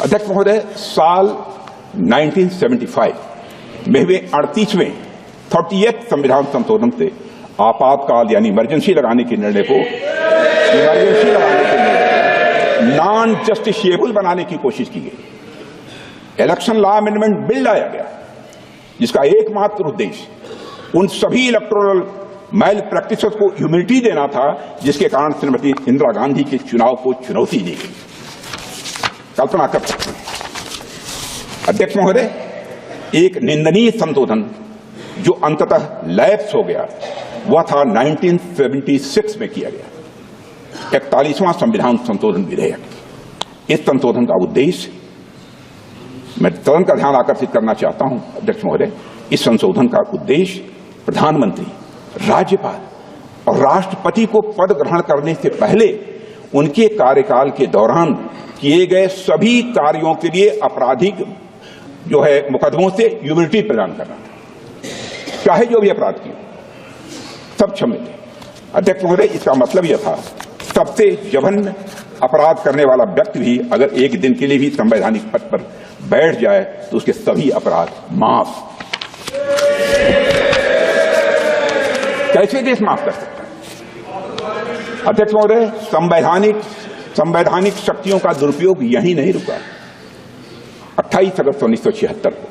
अध्यक्ष महोदय, साल 1975 में हुए 38वें 38th संविधान संशोधन से आपातकाल यानी इमरजेंसी लगाने के निर्णय को नॉन जस्टिशिएबल बनाने की कोशिश की गई। इलेक्शन लॉ अमेंडमेंट बिल लाया गया जिसका एकमात्र उद्देश्य उन सभी इलेक्टोरल मैल प्रैक्टिसेस को इम्यूनिटी देना था जिसके कारण श्रीमती इंदिरा गांधी के चुनाव को चुनौती दी गई। कल्पना कर सकते हैं अध्यक्ष महोदय, एक निंदनीय संशोधन जो अंततः लैप्स हो गया वह था 1976 में किया गया 41वां संविधान संशोधन विधेयक। इस संशोधन का उद्देश्य, मैं सदन का ध्यान आकर्षित करना चाहता हूं अध्यक्ष महोदय, इस संशोधन का उद्देश्य प्रधानमंत्री, राज्यपाल और राष्ट्रपति को पद ग्रहण करने से पहले उनके कार्यकाल के दौरान किए गए सभी कार्यों के लिए आपराधिक जो है मुकदमों से इम्यूनिटी प्रदान करना था, चाहे जो भी अपराध किए सब क्षम्य थे। अध्यक्ष महोदय, इसका मतलब यह था सबसे जघन्य अपराध करने वाला व्यक्ति भी अगर एक दिन के लिए भी संवैधानिक पद पर बैठ जाए तो उसके सभी अपराध माफ। कैसे देश माफ कर सकता है? अध्यक्ष महोदय, संवैधानिक शक्तियों का दुरुपयोग यही नहीं रुका। 28 अगस्त 1976 को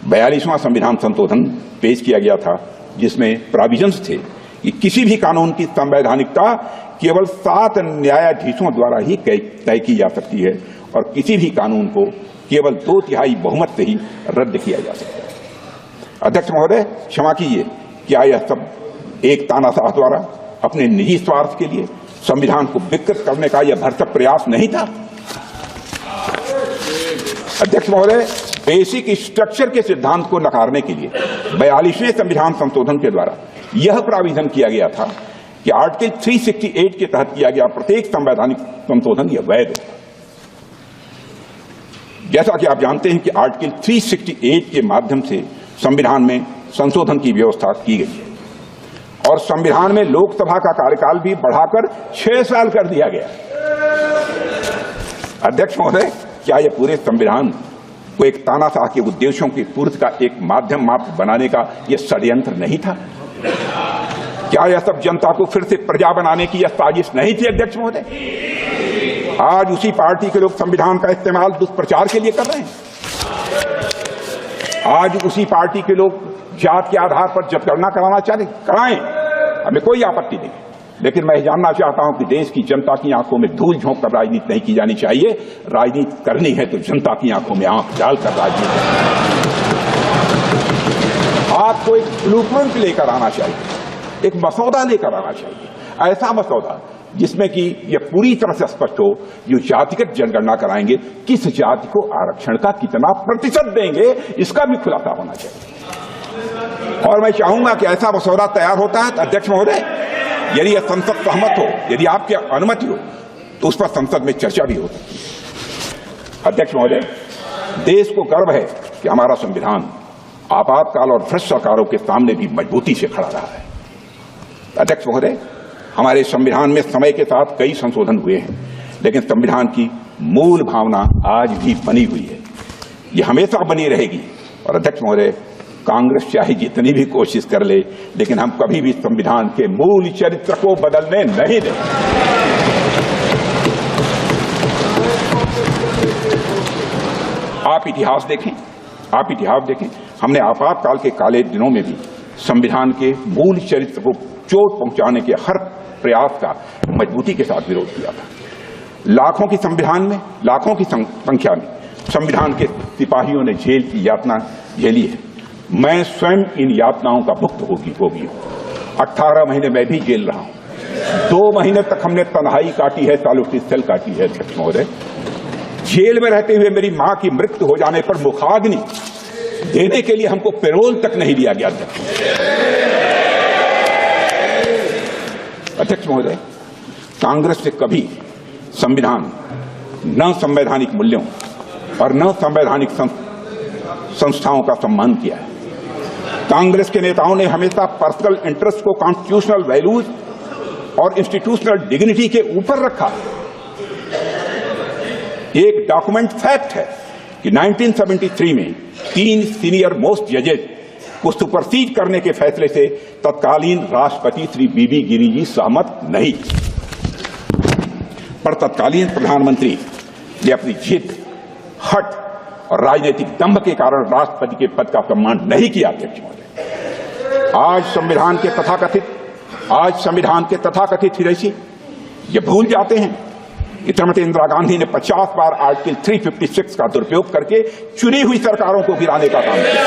42वां संविधान संशोधन पेश किया गया था जिसमें प्रोविजंस थे कि किसी भी कानून की संवैधानिकता केवल 7 न्यायाधीशों द्वारा ही तय की जा सकती है और किसी भी कानून को केवल 2/3 बहुमत से ही रद्द किया जा सकता है। अध्यक्ष महोदय, क्षमा कीजिए, क्या यह सब एक तानाशाह द्वारा अपने निजी स्वार्थ के लिए संविधान को विकृत करने का यह भरसक प्रयास नहीं था? अध्यक्ष महोदय, बेसिक स्ट्रक्चर के सिद्धांत को नकारने के लिए 42वें संविधान संशोधन के द्वारा यह प्राविधान किया गया था कि आर्टिकल 368 के तहत किया गया प्रत्येक संवैधानिक संशोधन यह वैध है। जैसा कि आप जानते हैं कि आर्टिकल 368 के माध्यम से संविधान में संशोधन की व्यवस्था की गई है और संविधान में लोकसभा का कार्यकाल भी बढ़ाकर 6 साल कर दिया गया। अध्यक्ष महोदय, क्या यह पूरे संविधान को एक तानाशाह के उद्देश्यों की पूर्ति का एक माध्यम मात्र बनाने का यह षड्यंत्र नहीं था? क्या यह सब जनता को फिर से प्रजा बनाने की यह साजिश नहीं थी? अध्यक्ष महोदय, आज उसी पार्टी के लोग संविधान का इस्तेमाल दुष्प्रचार के लिए कर रहे हैं। आज उसी पार्टी के लोग जात के आधार पर जनगणना कराना चाहते, कराएं, हमें कोई आपत्ति नहीं, लेकिन मैं जानना चाहता हूं कि देश की जनता की आंखों में धूल झोंक कर राजनीति नहीं की जानी चाहिए। राजनीति करनी है तो जनता की आंखों में आंख डालकर राजनीति, आपको एक ब्लूप्रिंट लेकर आना चाहिए, एक मसौदा लेकर आना चाहिए, ऐसा मसौदा जिसमें कि यह पूरी तरह से स्पष्ट हो, जो जातिगत जनगणना कराएंगे किस जाति को आरक्षण का कितना प्रतिशत देंगे इसका भी खुलासा होना चाहिए। और मैं चाहूंगा कि ऐसा मसौदा तैयार होता है अध्यक्ष महोदय, यदि यह संसद सहमत हो, यदि आपकी अनुमति हो तो उस पर संसद में चर्चा भी हो सकती है। अध्यक्ष महोदय, देश को गर्व है कि हमारा संविधान आपातकाल और भ्रष्ट सरकारों के सामने भी मजबूती से खड़ा रहा है। अध्यक्ष महोदय, हमारे संविधान में समय के साथ कई संशोधन हुए हैं, लेकिन संविधान की मूल भावना आज भी बनी हुई है, ये हमेशा बनी रहेगी। और अध्यक्ष महोदय, कांग्रेस चाहे जितनी भी कोशिश कर ले, लेकिन हम कभी भी संविधान के मूल चरित्र को बदलने नहीं देंगे। आप इतिहास देखें, हमने आपातकाल के काले दिनों में भी संविधान के मूल चरित्र को चोट पहुंचाने के हर प्रयास का मजबूती के साथ विरोध किया था। लाखों की संख्या में संविधान के सिपाहियों ने जेल की यातना झेली है। मैं स्वयं इन यातनाओं का भुक्त होगी 18 महीने मैं भी जेल रहा हूं। 2 महीने तक हमने तन्हाई काटी है, सॉलिटरी सेल kaटी है। अध्यक्ष महोदय, जेल में रहते हुए मेरी मां की मृत्यु हो जाने पर मुखाग्नि देने के लिए हमको पैरोल तक नहीं दिया गया। अध्यक्ष महोदय, कांग्रेस ने कभी संविधान, न संवैधानिक मूल्यों और न संवैधानिक संस्थाओं का सम्मान किया है। कांग्रेस के नेताओं ने हमेशा पर्सनल इंटरेस्ट को कॉन्स्टिट्यूशनल वैल्यूज और इंस्टीट्यूशनल डिग्निटी के ऊपर रखा। एक डॉक्यूमेंट फैक्ट है कि 1973 में 3 सीनियर मोस्ट जजेस को सुपरसीड करने के फैसले से तत्कालीन राष्ट्रपति श्री बीबी गिरी जी सहमत नहीं, पर तत्कालीन प्रधानमंत्री ने अपनी जिद, हट और राजनीतिक दंभ के कारण राष्ट्रपति के पद का सम्मान नहीं किया। अध्यक्ष महोदय, आज संविधान के तथाकथित हितैषी ये भूल जाते हैं कि श्रीमती इंदिरा गांधी ने 50 बार आर्टिकल 356 का दुरुपयोग करके चुनी हुई सरकारों को गिराने का काम किया।